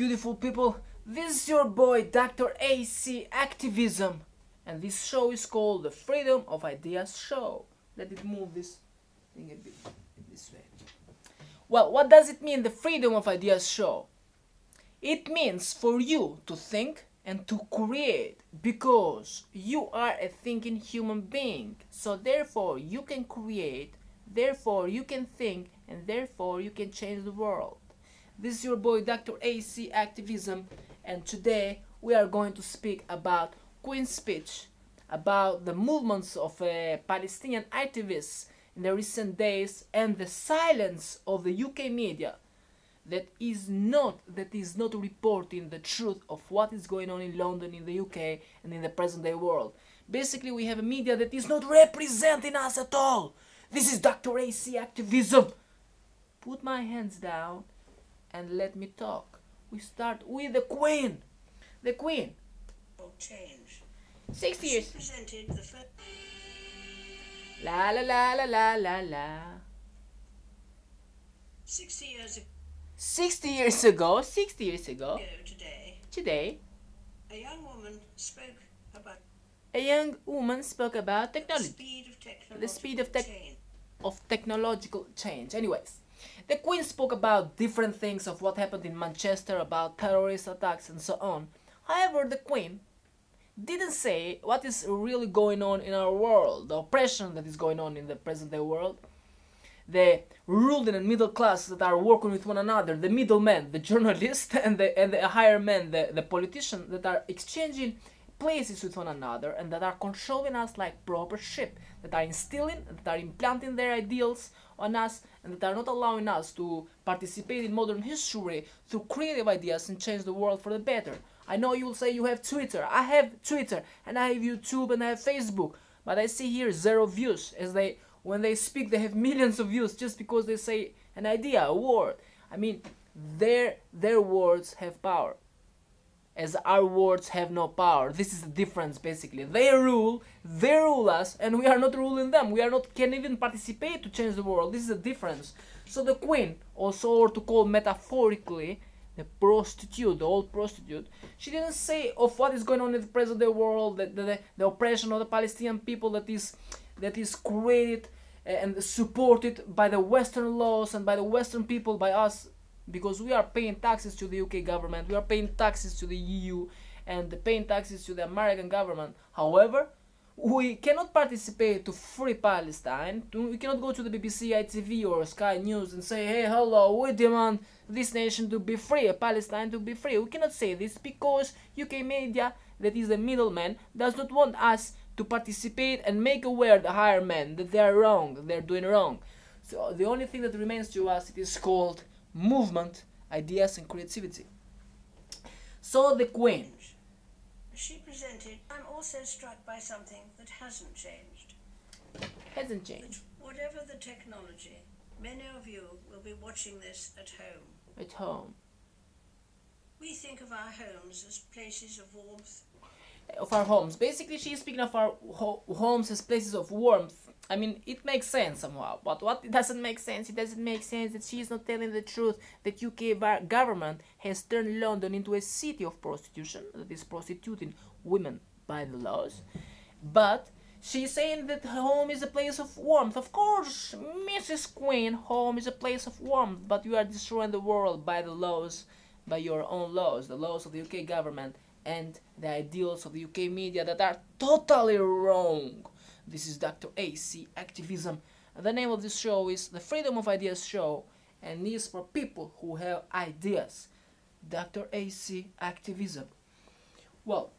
beautiful people? This is your boy Dr. AC Activism, and this show is called the Freedom of Ideas Show. Let it move this thing a bit this way. Well, what does it mean, the Freedom of Ideas Show? It means for you to think and to create, because you are a thinking human being. So therefore you can create, therefore you can think, and therefore you can change the world. This is your boy Dr. AC Activism, and today we are going to speak about Queen's speech, about the movements of Palestinian activists in the recent days, and the silence of the UK media that is not reporting the truth of what is going on in London, in the UK, and in the present day world. Basically, we have a media that is not representing us at all. This is Dr. AC Activism. Put my hands down and let me talk. We start with the Queen. The Queen. Change. 60 She years. presented the first La la la la la la la. 60 years 60 years ago, ago today, a young woman spoke about a young woman spoke about the technology, speed of change. of technological change. Anyways, the Queen spoke about different things of what happened in Manchester, about terrorist attacks and so on. However, the Queen didn't say what is really going on in our world, the oppression that is going on in the present day world, the ruling and middle class that are working with one another, the middlemen, the journalists, and the higher men, the politicians that are exchanging places with one another and that are controlling us like proper sheep, that are instilling, that are implanting their ideals on us, and that are not allowing us to participate in modern history through creative ideas and change the world for the better. I know you will say you have Twitter. I have Twitter, and I have YouTube, and I have Facebook, but I see here 0 views, as when they speak they have millions of views just because they say an idea, a word. I mean, their words have power, as our words have no power. This is the difference, basically. They rule us, and we are not ruling them. We can't even participate to change the world. This is the difference. So the Queen, also, or to call metaphorically, the prostitute, the old prostitute, she didn't say of what is going on in the present day world, the oppression of the Palestinian people that is created and supported by the Western laws and by the Western people, by us, because we are paying taxes to the UK government, we are paying taxes to the EU, and paying taxes to the American government. However, we cannot participate to free Palestine. We cannot go to the BBC, ITV or Sky News and say, hey, hello, we demand this nation to be free, Palestine to be free. We cannot say this because UK media, that is the middleman, does not want us to participate and make aware the higher men that they are wrong, that they are doing wrong. So the only thing that remains to us, it is called movement, ideas, and creativity. So the Queen. She presented, I'm also struck by something that hasn't changed. Hasn't changed. That whatever the technology, many of you will be watching this at home. At home. We think of our homes as places of warmth. Of our homes. Basically, she's speaking of our homes as places of warmth. I mean, it makes sense somehow, but what doesn't make sense? It doesn't make sense that she's not telling the truth, that UK government has turned London into a city of prostitution, that is prostituting women by the laws. But she's saying that home is a place of warmth. Of course, Mrs. Queen, home is a place of warmth, but you are destroying the world by the laws, by your own laws, the laws of the UK government, and the ideals of the UK media that are totally wrong. This is Dr. AC Activism. The name of this show is the Freedom of Ideas Show, and is for people who have ideas. Dr. AC Activism. Well,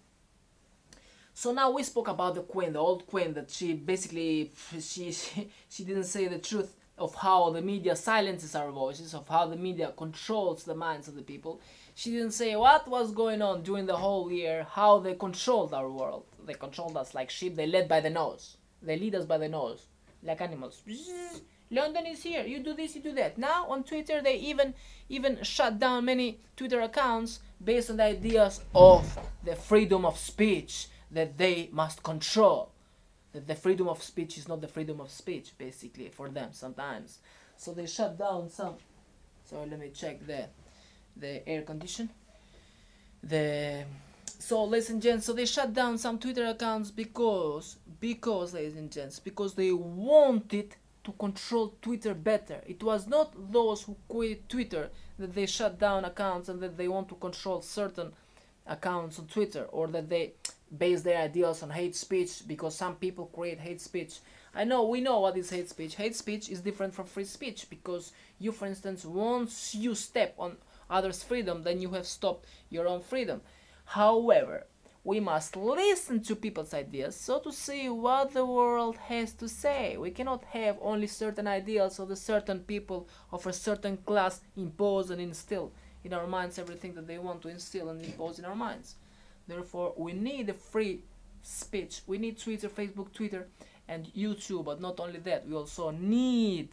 so now we spoke about the Queen, the old Queen, that she basically she didn't say the truth of how the media silences our voices, of how the media controls the minds of the people. She didn't say what was going on during the whole year, how they controlled our world. They controlled us like sheep. They led by the nose. They lead us by the nose, like animals. London is here. You do this, you do that. Now on Twitter, they even shut down many Twitter accounts based on the ideas of the freedom of speech that they must control. That the freedom of speech is not the freedom of speech, basically, for them sometimes. So they shut down some. So let me check the air condition. the so ladies and gents, so they shut down some Twitter accounts because ladies and gents, because they wanted to control Twitter better. It was not those who quit Twitter that they shut down accounts and that they want to control certain accounts on Twitter, or that they base their ideas on hate speech, because some people create hate speech. I know, we know what is hate speech. Hate speech is different from free speech, because you, for instance, once you step on others' freedom, then you have stopped your own freedom. However, we must listen to people's ideas, so to see what the world has to say. We cannot have only certain ideals of the certain people of a certain class impose and instill in our minds everything that they want to instill and impose in our minds. Therefore, we need a free speech. We need Twitter, Facebook, Twitter, and YouTube. But not only that, we also need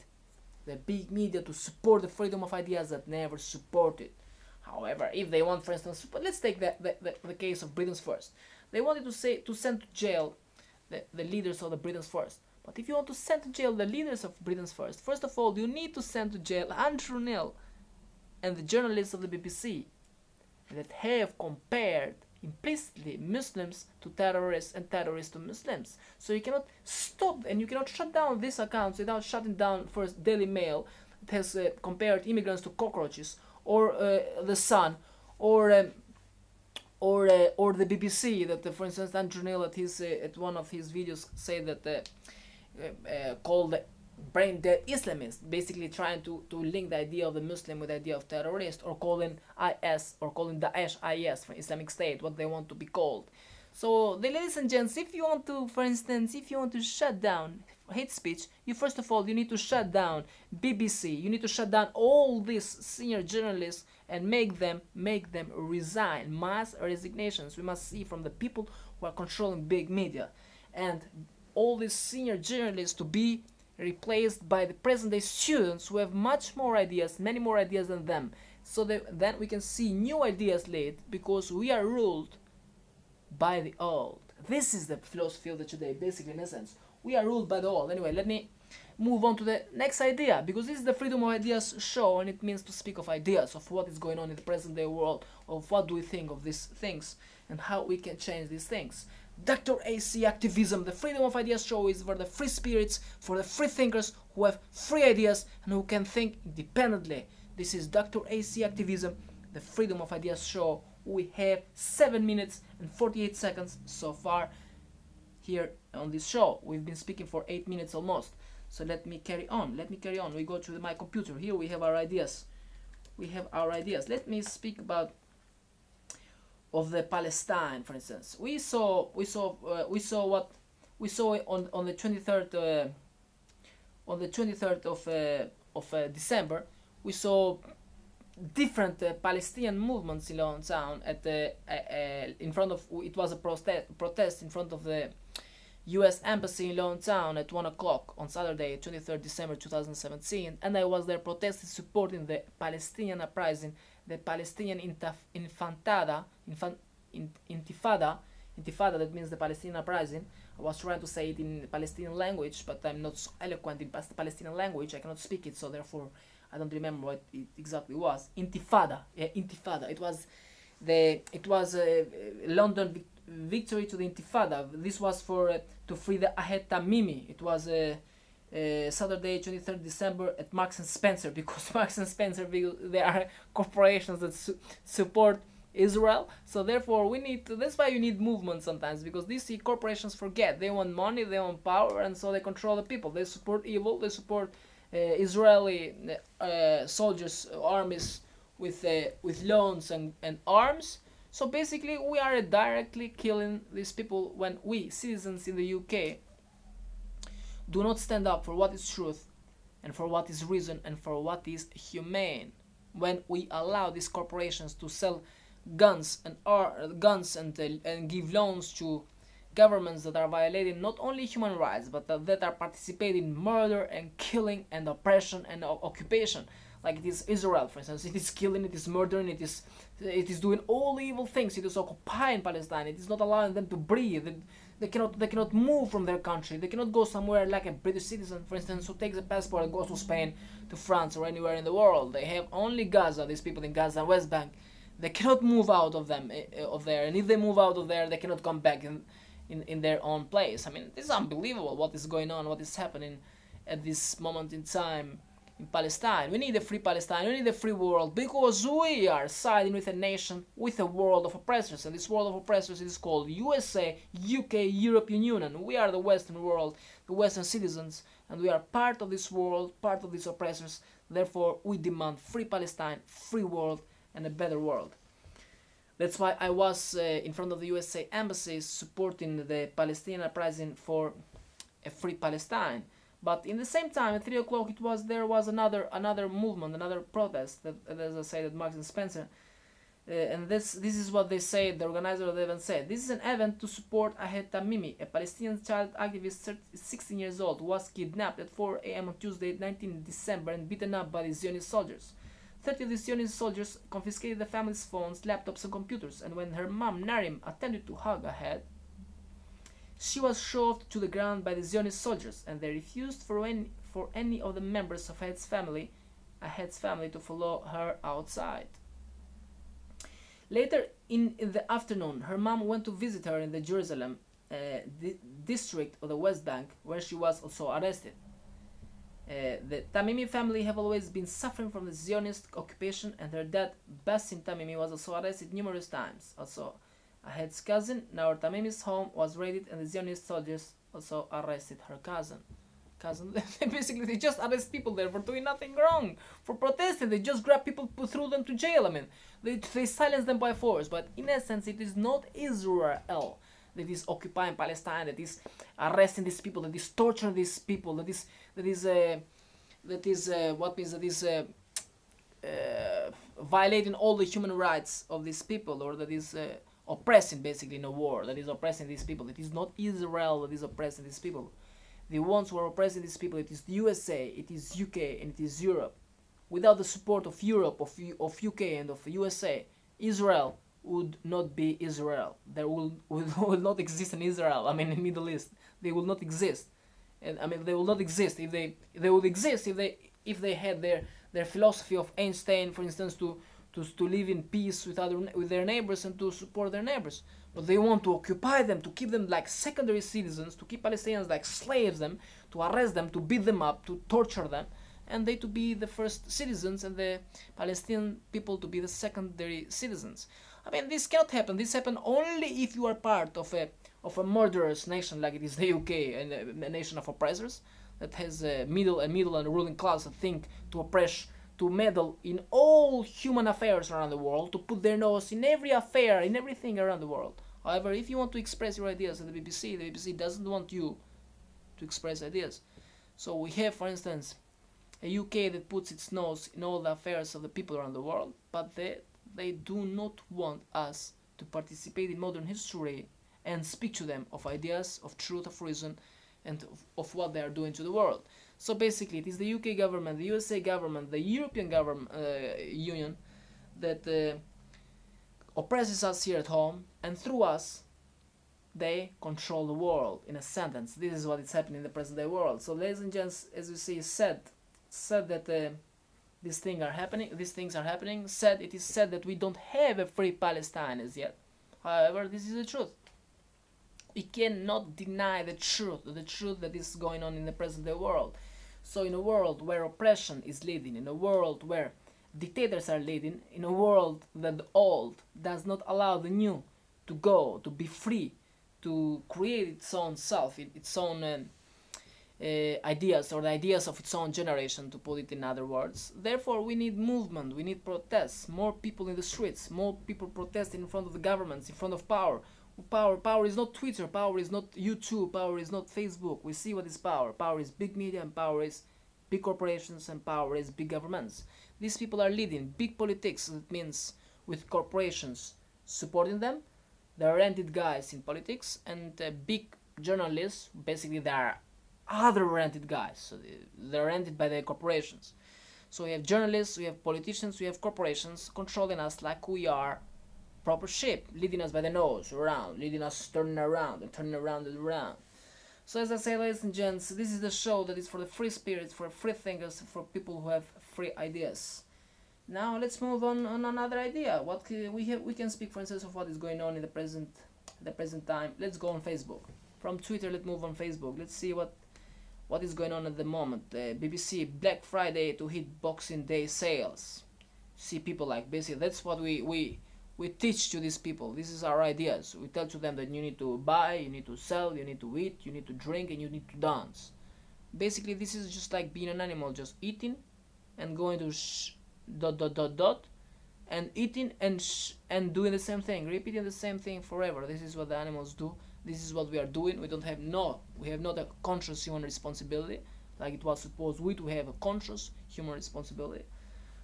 the big media to support the freedom of ideas that never support it. However, if they want, for instance, let's take the case of Britain's First. They wanted to send to jail the leaders of the Britain's First. But if you want to send to jail the leaders of Britain's first of all, you need to send to jail Andrew Neil and the journalists of the BBC that have compared implicitly Muslims to terrorists and terrorists to Muslims. So you cannot stop and you cannot shut down these accounts without shutting down first Daily Mail that has compared immigrants to cockroaches, or The Sun, or the BBC that, for instance, Andrew Neil at one of his videos say that called brain dead Islamists, basically trying to link the idea of the Muslim with the idea of terrorist, or calling IS or calling Daesh IS for Islamic State, what they want to be called. So, ladies and gents, if you want to, for instance, if you want to shut down hate speech, you first of all, you need to shut down BBC, you need to shut down all these senior journalists and make them resign, mass resignations. We must see from the people who are controlling big media, and all these senior journalists to be replaced by the present day students who have much more ideas, many more ideas than them, so that then we can see new ideas laid, because we are ruled by the old. This is the philosophy of the today, basically, in essence. We are ruled by the old. Anyway, let me move on to the next idea, because this is the Freedom of Ideas show, and it means to speak of ideas, of what is going on in the present day world, of what do we think of these things, and how we can change these things. Dr. AC Activism, the Freedom of Ideas show, is for the free spirits, for the free thinkers who have free ideas and who can think independently. This is Dr. AC Activism, the Freedom of Ideas show. We have 7 minutes and 48 seconds so far here on this show. We've been speaking for 8 minutes almost. So let me carry on. We go to my computer. Here we have our ideas. Let me speak about of the Palestine, for instance. We saw on the 23rd of December. We saw different Palestinian movements in London at in front of, it was a protest in front of the U.S. Embassy in London at 1 o'clock on Saturday, 23rd December 2017, and I was there protesting, supporting the Palestinian uprising, the Palestinian Intifada, that means the Palestinian uprising. I was trying to say it in Palestinian language, but I'm not so eloquent in Palestinian language, I cannot speak it, so therefore I don't remember what it exactly was. Intifada. It was a London victory to the Intifada. This was for to free the Ahed Tamimi. It was Saturday, 23rd December at Marks and Spencer, because Marks and Spencer, there are corporations that support Israel. So therefore, we need to. That's why you need movement sometimes, because these corporations forget they want money, they want power, and so they control the people. They support evil. They support Israeli soldiers, armies with loans and arms. So basically, we are directly killing these people when we, citizens in the UK, do not stand up for what is truth, and for what is reason, and for what is humane. When we allow these corporations to sell guns and give loans to governments that are violating not only human rights, but that are participating in murder and killing and oppression and occupation, like it is Israel, for instance. It is killing, it is murdering, it is doing all the evil things. It is occupying Palestine. It is not allowing them to breathe. They cannot move from their country. They cannot go somewhere like a British citizen, for instance, who takes a passport and goes to Spain, to France, or anywhere in the world. They have only Gaza. These people in Gaza, West Bank, They cannot move out of them of there, and if they move out of there, they cannot come back in their own place. I mean, this is unbelievable. What is going on? What is happening at this moment in time in Palestine? We need a free Palestine. We need a free world because we are siding with a nation, with a world of oppressors, and this world of oppressors is called USA, UK, European Union. We are the Western world, the Western citizens, and we are part of this world, part of these oppressors. Therefore, we demand free Palestine, free world, and a better world. That's why I was in front of the USA embassy supporting the Palestinian uprising for a free Palestine. But in the same time, at 3 o'clock, there was another movement, another protest that, as I said, at Marks and Spencer. And this is what they say. The organizer of the event said: "This is an event to support Ahed Tamimi, a Palestinian child activist, 16 years old, who was kidnapped at 4 a.m. on Tuesday, 19 December, and beaten up by the Zionist soldiers. 30 of the Zionist soldiers confiscated the family's phones, laptops, and computers. And when her mom Narim attempted to hug Ahed, she was shoved to the ground by the Zionist soldiers, and they refused for any of the members of Ahed's family to follow her outside. Later in the afternoon, her mom went to visit her in the Jerusalem district of the West Bank, where she was also arrested. The Tamimi family have always been suffering from the Zionist occupation, and her dad, Bassem Tamimi, was also arrested numerous times. Also, Ahed's cousin, Naor Tamimi's home was raided, and the Zionist soldiers also arrested her cousin. Basically, they just arrest people there for doing nothing wrong, for protesting. They just grab people, throw them to jail. I mean, they silence them by force. But in essence, it is not Israel that is occupying Palestine, that is arresting these people, that is torturing these people, that is violating all the human rights of these people, or that is oppressing, basically, in a war, that is oppressing these people. It is not Israel that is oppressing these people. The ones who are oppressing these people, it is the USA, it is UK, and it is Europe. Without the support of Europe, of UK, and of USA, Israel would not be Israel. There will not exist an Israel. I mean, in Middle East, they will not exist. And I mean, they will not exist. If they would exist if they had their philosophy of Einstein, for instance, to live in peace with their neighbors and to support their neighbors. But they want to occupy them, to keep them like secondary citizens, to keep Palestinians like slaves, them, to arrest them, to beat them up, to torture them, and they to be the first citizens, and the Palestinian people to be the secondary citizens. I mean, this cannot happen. This happens only if you are part of a murderous nation like it is the UK, and a nation of oppressors that has a middle and ruling class that think to oppress, to meddle in all human affairs around the world, to put their nose in every affair, in everything around the world. However, if you want to express your ideas at the BBC doesn't want you to express ideas. So we have, for instance, a UK that puts its nose in all the affairs of the people around the world, but they do not want us to participate in modern history and speak to them of ideas, of truth, of reason, and of what they are doing to the world. So basically, it is the UK government, the USA government, the European government Union that oppresses us here at home, and through us, they control the world. In a sentence, this is what is happening in the present-day world. So, ladies and gents, as you see, said that these things are happening. It is said that we don't have a free Palestine as yet. However, this is the truth. We cannot deny the truth that is going on in the present-day world. So in a world where oppression is leading, in a world where dictators are leading, in a world that the old does not allow the new to go, to be free, to create its own self, its own ideas, or the ideas of its own generation, to put it in other words. Therefore, we need movement, we need protests, more people in the streets, more people protesting in front of the governments, in front of power. Power is not Twitter, power is not YouTube, power is not Facebook. We see what is power. Power is big media, and power is big corporations, and power is big governments. These people are leading big politics. That means with corporations supporting them. There are rented guys in politics, and big journalists. Basically, there are other rented guys. So they're rented by the corporations. So we have journalists, we have politicians, we have corporations controlling us like we are proper sheep, leading us by the nose around, leading us turning around and turning around and around. So as I say, ladies and gents, this is the show that is for the free spirits, for free thinkers, for people who have free ideas. Now let's move on another idea. We can speak, for instance, of what is going on in the present time. Let's go on Facebook. From Twitter, let's move on Facebook. Let's see what is going on at the moment. BBC Black Friday to hit Boxing Day sales. See people like basically that's what we teach to these people. This is our ideas. We tell to them that you need to buy, you need to sell, you need to eat, you need to drink, and you need to dance. Basically, this is just like being an animal, just eating and going to dot dot dot dot and eating and doing the same thing, repeating the same thing forever. This is what the animals do. This is what we are doing. We have not a conscious human responsibility like it was supposed we to have a conscious human responsibility.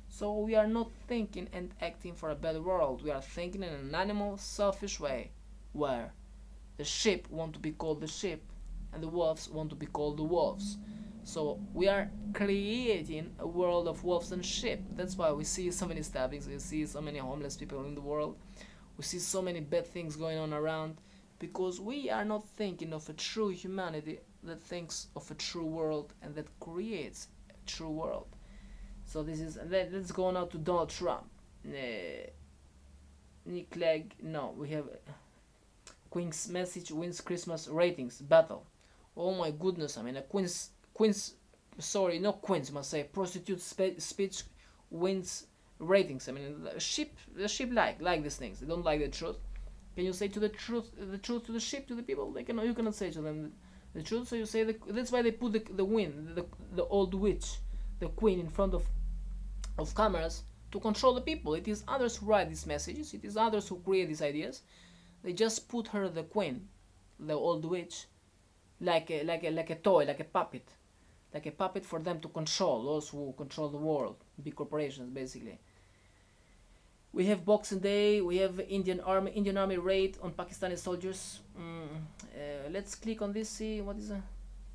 So we are not thinking and acting for a better world. We are thinking in an animal, selfish way, where the sheep want to be called the sheep, and the wolves want to be called the wolves. So we are creating a world of wolves and sheep. That's why we see so many stabbings, we see so many homeless people in the world, we see so many bad things going on around, because we are not thinking of a true humanity that thinks of a true world and that creates a true world. So this is let's go now to Donald Trump. Nick Clegg. No, we have Queen's message wins Christmas ratings battle. Oh my goodness! I mean, a Queen's sorry, not Queen's must say prostitute speech wins ratings. I mean, the sheep like these things. They don't like the truth. Can you say the truth to the sheep, to the people? You cannot say to them the truth. So you say that's why they put the old witch, the queen, in front of cameras to control the people. It is others who write these messages. It is others who create these ideas. They just put her, the queen, the old witch, like a toy, like a puppet for them to control those who control the world, big corporations basically. We have Boxing Day. We have Indian Army raid on Pakistani soldiers. Let's click on this. See what is a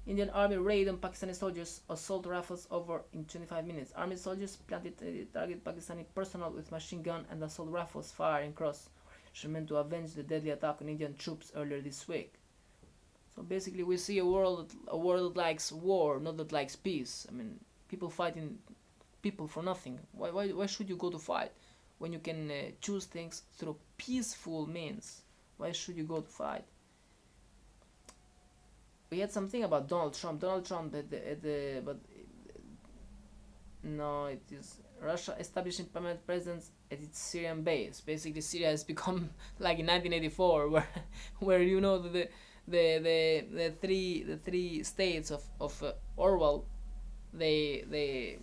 Indian Army raid on Pakistani soldiers. Assault rifles over in 25 minutes. Army soldiers planted target Pakistani personnel with machine gun and assault rifles firing cross meant to avenge the deadly attack on Indian troops earlier this week. So basically, we see a world that likes war, not that likes peace. I mean, people fighting people for nothing. Why should you go to fight when you can choose things through peaceful means? Why should you go to fight? We had something about Donald Trump. But no, it is Russia establishing permanent presence at its Syrian base. Basically, Syria has become like in 1984, where you know the three states of Orwell, they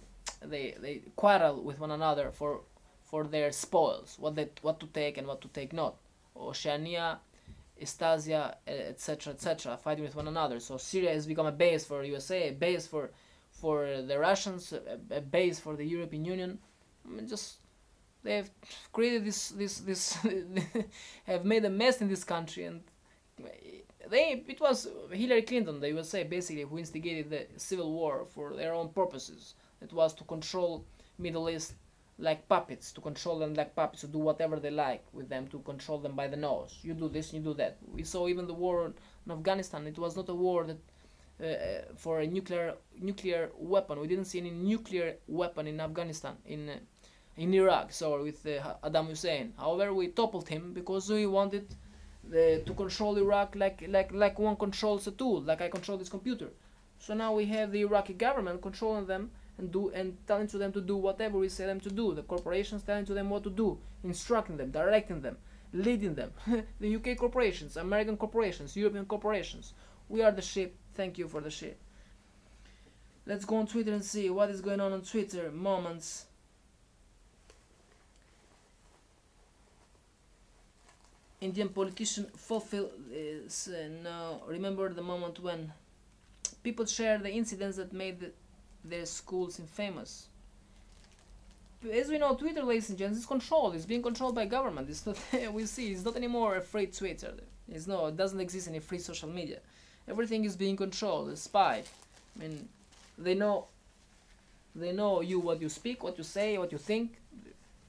quarrel with one another for their spoils, what to take and what to take not. Oceania, Estasia, etc., fighting with one another. So Syria has become a base for USA, a base for the Russians, a base for the European Union. I mean, just they have created this have made a mess in this country, and it was Hillary Clinton, the USA, basically, who instigated the civil war for their own purposes. It was to control Middle East like puppets, to control them like puppets, to do whatever they like with them, to control them by the nose. You do this, you do that. We saw even the war in Afghanistan. It was not a war that for a nuclear weapon. We didn't see any nuclear weapon in Afghanistan, in Iraq, sorry, with Saddam Hussein. However, we toppled him because we wanted to control Iraq like one controls a tool, like I control this computer. So now we have the Iraqi government controlling them and telling to them to do whatever we say them to do. The corporations telling to them what to do, instructing them, directing them, leading them. The UK corporations, American corporations, European corporations. We are the sheep. Thank you for the sheep. Let's go on Twitter and see what is going on Twitter. Moments. Indian politician fulfill no. Remember the moment when people share the incidents that made their schools infamous. As we know, Twitter, ladies and gents, is controlled. It's being controlled by government. It's not. We see. It's not anymore a free Twitter. It doesn't exist any free social media. Everything is being controlled. It's spied. I mean, they know you, what you speak, what you say, what you think.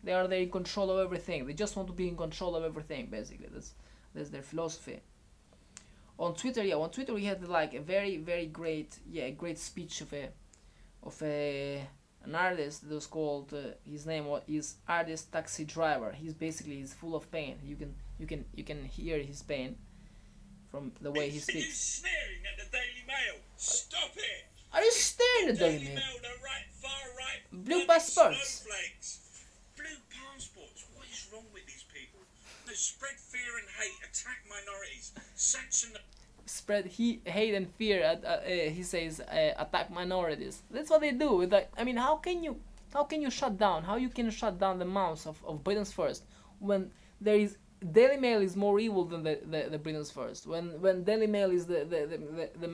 They are there in control of everything. They just want to be in control of everything. Basically, that's their philosophy. On Twitter, we had like a very, very great speech of an an artist that was called his name is Artist Taxi Driver. He's full of pain. You can hear his pain from the way he Are you speaks. sneering at the Daily Mail? Stop it! Are you staring at Daily Daily Mail? Mail, the right, far right, Blue bloody passports. snowflakes. Blue passports. What is wrong with these people? They spread fear and hate, attack minorities, sanction the Spread hate and fear he says attack minorities. That's what they do. Like, I mean, how can you shut down the mouths of Britain's First when there is Daily Mail is more evil than the Britain's First, when Daily Mail is the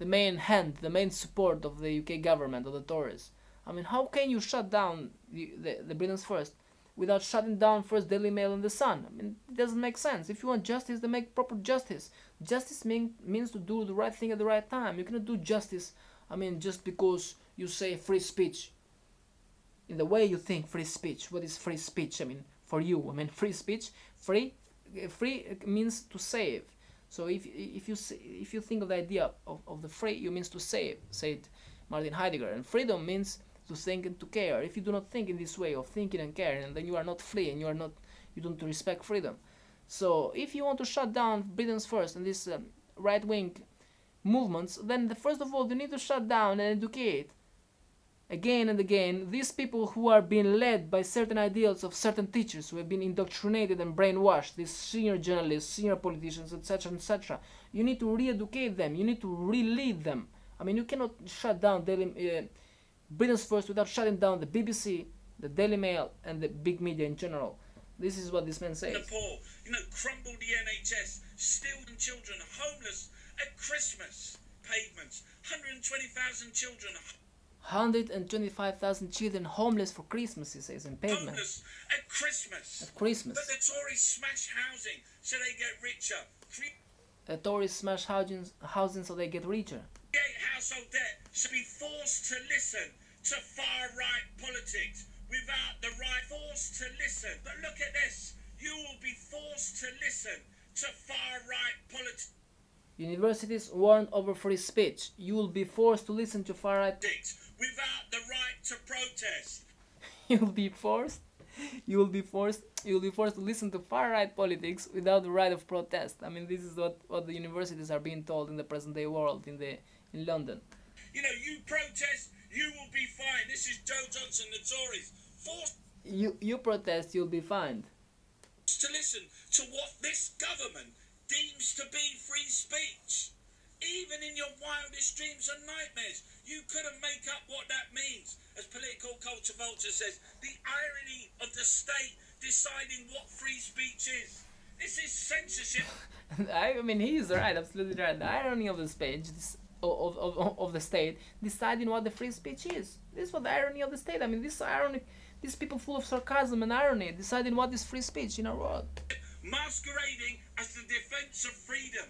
main hand, the main support of the UK government, of the Tories. I mean, how can you shut down the Britain's First without shutting down first Daily Mail and The Sun? I mean, it doesn't make sense. If you want justice, then make proper justice. Justice means to do the right thing at the right time. You cannot do justice, I mean, just because you say free speech. In the way you think free speech, what is free speech? I mean, for you, I mean, free speech, free means to save. So if you think of the idea of the free, you means to save, said Martin Heidegger, and freedom means to think and to care. If you do not think in this way of thinking and caring, then you are not free and you don't respect freedom. So if you want to shut down Britain's First and these right-wing movements, then first of all you need to shut down and educate again and again these people who are being led by certain ideals of certain teachers who have been indoctrinated and brainwashed, these senior journalists, senior politicians, etc., etc. You need to re-educate them. You need to re-lead them. I mean, you cannot shut down Britain's First without shutting down the BBC, the Daily Mail, and the big media in general. This is what this man says. poor, crumble the NHS, steal children, homeless at Christmas, pavements, 120,000 children 125,000 children homeless for Christmas, he says, in pavement. homeless at Christmas. At Christmas. But the Tories smash housing so they get richer. The Tories smash housing so they get richer. Create household debt should be forced to listen to far-right politics without the right. Forced to listen. But look at this. You will be forced to listen to far-right politics. Universities warn over free speech. You will be forced to listen to far-right. Without the right to protest. You will be forced to listen to far-right politics without the right of protest. I mean, this is what the universities are being told in the present-day world in London. You protest, you will be fine. This is Joe Johnson, the Tories. Forced You protest, you'll be fined. to listen to what this government deems to be free speech. Even in your wildest dreams and nightmares, you couldn't make up what that means. As Political Culture Vulture says, the irony of the state deciding what free speech is. This is censorship. I mean, he is right, absolutely right. The irony of the state, of the state deciding what the free speech is. This is what the irony of the state. I mean, this irony, these people full of sarcasm and irony, deciding what is free speech in our world. Masquerading as the defense of freedom.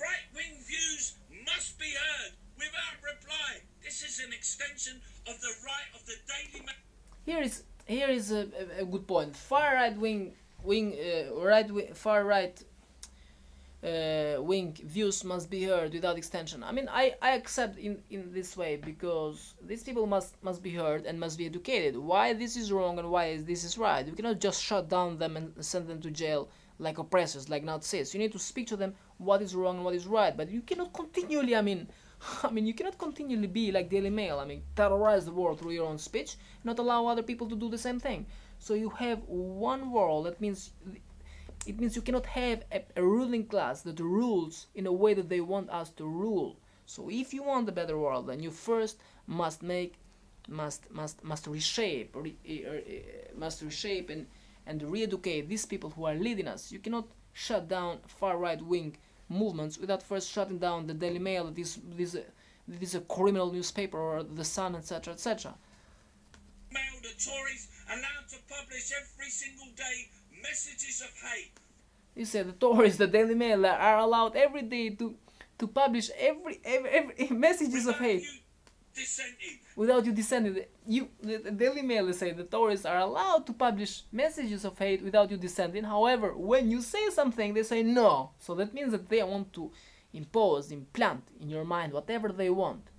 Right-wing views must be heard without reply. This is an extension of the right of the Daily Mail. Here is a good point. Far right wing views must be heard without extension. I mean, I accept in this way because these people must be heard and must be educated. Why this is wrong and why this is right. You cannot just shut down them and send them to jail like oppressors, like Nazis. You need to speak to them what is wrong and what is right. But you cannot continually, you cannot continually be like Daily Mail. Terrorize the world through your own speech, not allow other people to do the same thing. So you have one world. It means you cannot have a ruling class that rules in a way that they want us to rule. So if you want a better world, then you first must reshape and re-educate these people who are leading us. You cannot shut down far right wing movements without first shutting down the Daily Mail, this is a criminal newspaper, or the Sun, etc., etc. Mail, the Tories allowed to publish every single day messages of hate. You said the Tories, the Daily Mail are allowed every day to publish every messages of hate. Without you dissenting. The Daily Mail say the Tories are allowed to publish messages of hate without you dissenting. However, when you say something, they say no. So that means that they want to implant in your mind whatever they want.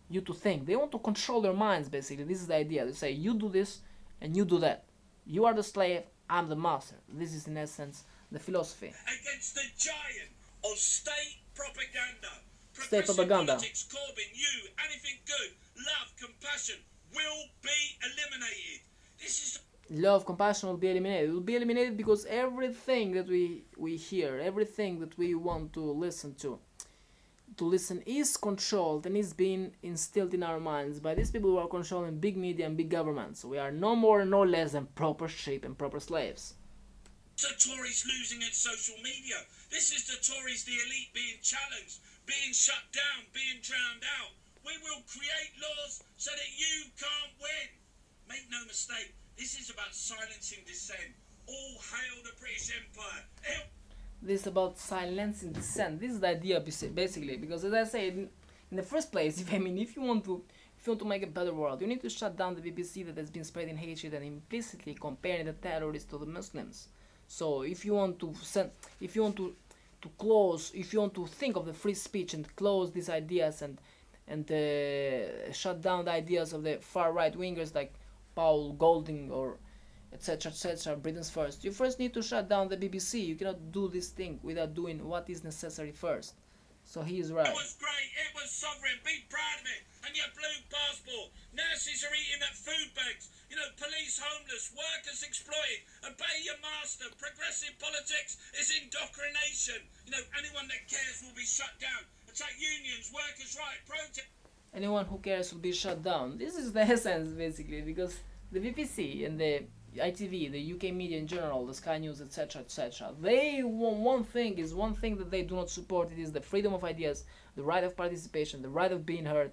you to think. They want to control your minds, basically. This is the idea. They say, you do this and you do that. You are the slave, I'm the master. This is, in essence, the philosophy. Against the giant of state propaganda. State propaganda. Politics, Corbyn, you, anything good, love, compassion will be eliminated. This is Love, compassion will be eliminated. It will be eliminated because everything that we hear, everything that we want to listen is controlled and is being instilled in our minds by these people who are controlling big media and big governments. We are no more and no less than proper sheep and proper slaves. the Tories losing at social media. This is the Tories, the elite, being challenged, being shut down, being drowned out. We will create laws so that you can't win. Make no mistake, this is about silencing dissent. All hail the British Empire. This is about silencing dissent. This is the idea, basically, because as I said, in the first place, if you want to make a better world, you need to shut down the BBC that has been spreading hatred and implicitly comparing the terrorists to the Muslims. So if you want to think of the free speech and close these ideas and shut down the ideas of the far right wingers like Paul Golding or etc., Britain's first, you first need to shut down the BBC. You cannot do this thing without doing what is necessary first. So he is right. It was great, it was sovereign, be proud of it. And your blue passport, nurses are eating at food banks, police homeless, workers exploited, obey your master, progressive politics is indoctrination. Anyone that cares will be shut down. Attack unions, workers' rights, protest. Anyone who cares will be shut down. This is the essence, basically, because the BBC and the ITV, the UK media in general, the Sky News, etc., they want one thing that they do not support. It is the freedom of ideas, the right of participation, the right of being heard,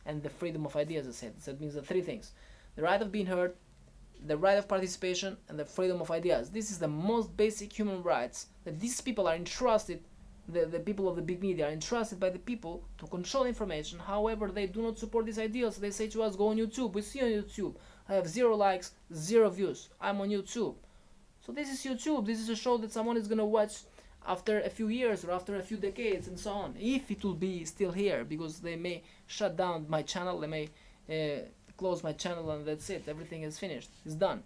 and the freedom of ideas, I said. So it means the three things: the right of being heard, the right of participation, and the freedom of ideas. This is the most basic human rights that these people are entrusted, the people of the big media are entrusted by the people to control information. However, they do not support these ideas. They say to us, go on YouTube. We see on YouTube. I have 0 likes, 0 views. I'm on YouTube. So this is YouTube. This is a show that someone is going to watch after a few years or after a few decades and so on. If it will be still here, because they may shut down my channel, they may close my channel, and that's it. Everything is finished. It's done.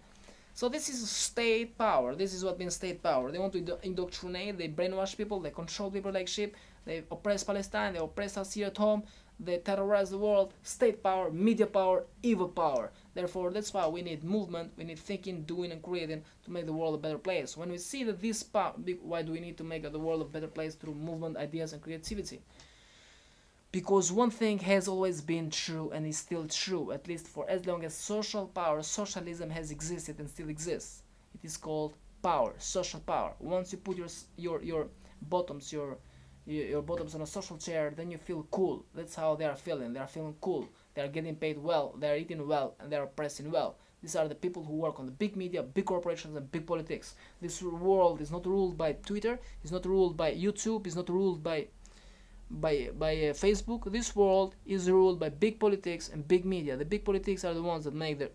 So this is state power. This is what means state power. They want to indoctrinate, they brainwash people, they control people like sheep, they oppress Palestine, they oppress us here at home, they terrorize the world. State power, media power, evil power. Therefore, that's why we need movement, we need thinking, doing and creating to make the world a better place. When we see that this power, why do we need to make the world a better place through movement, ideas and creativity? Because one thing has always been true and is still true, at least for as long as social power, socialism has existed and still exists. It is called power, social power. Once you put your bottoms on a social chair, then you feel cool. That's how they are feeling. They are feeling cool. They are getting paid well, they are eating well, and they are oppressing well. These are the people who work on the big media, big corporations, and big politics. This world is not ruled by Twitter, is not ruled by YouTube, is not ruled by Facebook. This world is ruled by big politics and big media. The big politics are the ones that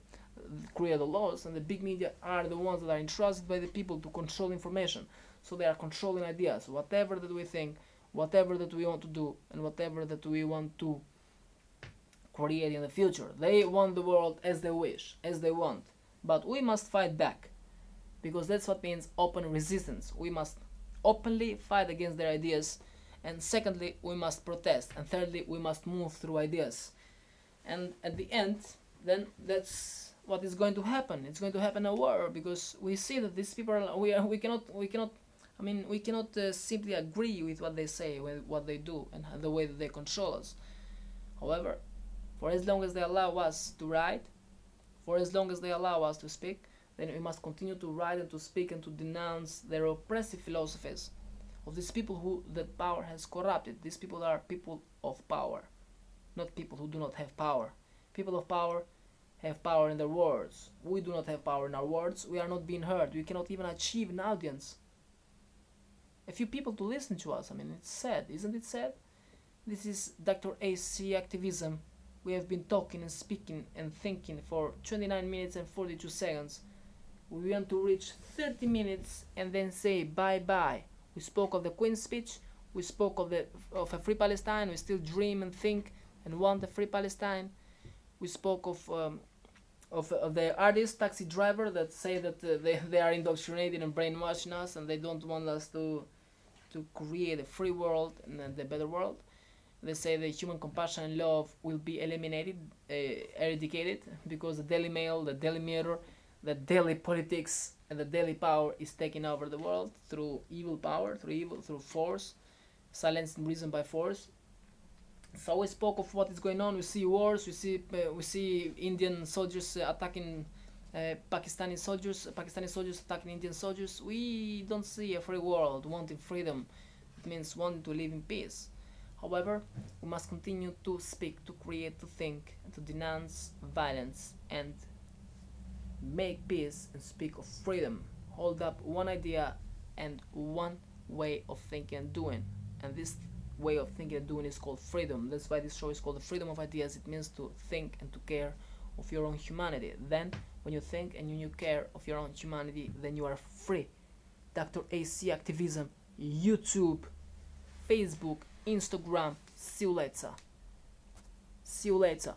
create the laws, and the big media are the ones that are entrusted by the people to control information. So they are controlling ideas. Whatever that we think, whatever that we want to do, and whatever that we want to create in the future, they want the world as they wish, as they want. But we must fight back, because that's what means open resistance. We must openly fight against their ideas. And secondly, we must protest. And thirdly, we must move through ideas. And at the end, then that's what is going to happen. It's going to happen a war, because we see that these people we cannot simply agree with what they say, with what they do, and the way that they control us. However, for as long as they allow us to write, for as long as they allow us to speak, then we must continue to write and to speak and to denounce their oppressive philosophies of these people who that power has corrupted. These people are people of power, not people who do not have power. People of power have power in their words. We do not have power in our words. We are not being heard. We cannot even achieve an audience. A few people to listen to us. It's sad, isn't it sad? This is Dr. AC activism. We have been talking and speaking and thinking for 29 minutes and 42 seconds. We want to reach 30 minutes and then say bye-bye. We spoke of the Queen's speech, we spoke of a free Palestine, we still dream and think and want a free Palestine. We spoke of the artist taxi driver that say that they are indoctrinating and brainwashing us, and they don't want us to create a free world and the better world. They say that human compassion and love will be eliminated, eradicated, because the Daily Mail, the Daily Mirror, the daily politics, and the daily power is taking over the world through evil power, through force, silencing reason by force. So we spoke of what is going on. We see wars. We see Indian soldiers attacking Pakistani soldiers attacking Indian soldiers. We don't see a free world wanting freedom. It means wanting to live in peace. However, we must continue to speak, to create, to think, and to denounce violence and make peace and speak of freedom. Hold up one idea and one way of thinking and doing. And this way of thinking and doing is called freedom. That's why this show is called the freedom of ideas. It means to think and to care of your own humanity. Then, when you think and you care of your own humanity, then you are free. Dr. AC Activism, YouTube, Facebook, Instagram. See you later. See you later.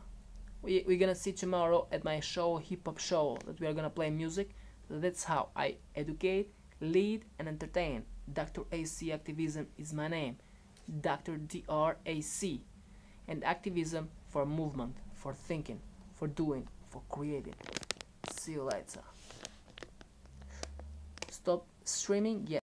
We're gonna see tomorrow at my show, hip hop show, that we are gonna play music. That's how I educate, lead, and entertain. Dr. AC Activism is my name. Dr. DRAC. And activism for movement, for thinking, for doing, for creating. See you later. Stop streaming? Yes.